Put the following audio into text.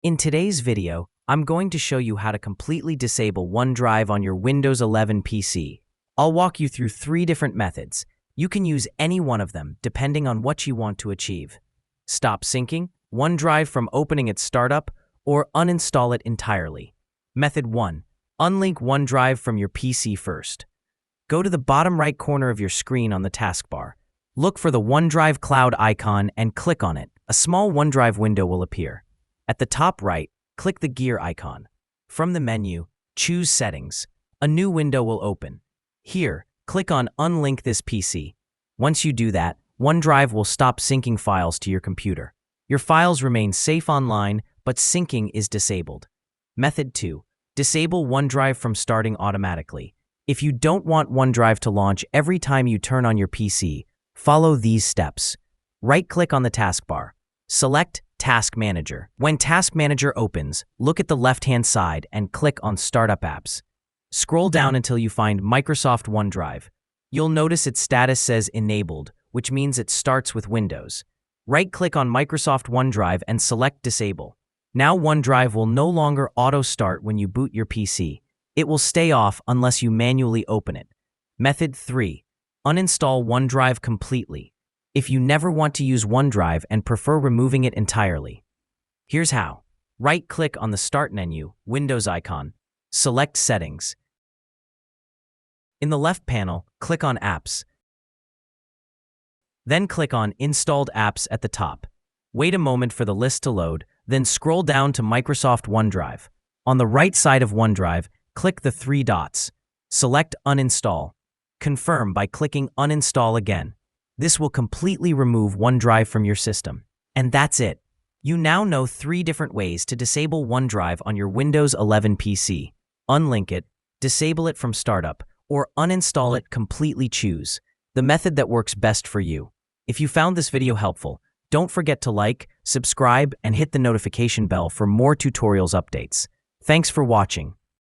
In today's video, I'm going to show you how to completely disable OneDrive on your Windows 11 PC. I'll walk you through 3 different methods. You can use any one of them depending on what you want to achieve. Stop syncing OneDrive from opening its startup, or uninstall it entirely. Method 1. Unlink OneDrive from your PC first. Go to the bottom right corner of your screen on the taskbar. Look for the OneDrive Cloud icon and click on it. A small OneDrive window will appear. At the top right, click the gear icon. From the menu, choose Settings. A new window will open. Here, click on Unlink this PC. Once you do that, OneDrive will stop syncing files to your computer. Your files remain safe online, but syncing is disabled. Method 2. Disable OneDrive from starting automatically. If you don't want OneDrive to launch every time you turn on your PC, follow these steps. Right-click on the taskbar. Select Task Manager. When Task Manager opens, look at the left-hand side and click on Startup Apps. Scroll down until you find Microsoft OneDrive. You'll notice its status says Enabled, which means it starts with Windows. Right-click on Microsoft OneDrive and select Disable. Now OneDrive will no longer auto-start when you boot your PC. It will stay off unless you manually open it. Method 3. Uninstall OneDrive completely. If you never want to use OneDrive and prefer removing it entirely. Here's how. Right-click on the Start menu, Windows icon. Select Settings. In the left panel, click on Apps. Then click on Installed Apps at the top. Wait a moment for the list to load, then scroll down to Microsoft OneDrive. On the right side of OneDrive, click the 3 dots. Select Uninstall. Confirm by clicking Uninstall again. This will completely remove OneDrive from your system. And that's it. You now know 3 different ways to disable OneDrive on your Windows 11 PC. Unlink it, disable it from startup, or uninstall it completely. Choose the method that works best for you. If you found this video helpful, don't forget to like, subscribe, and hit the notification bell for more tutorials updates. Thanks for watching.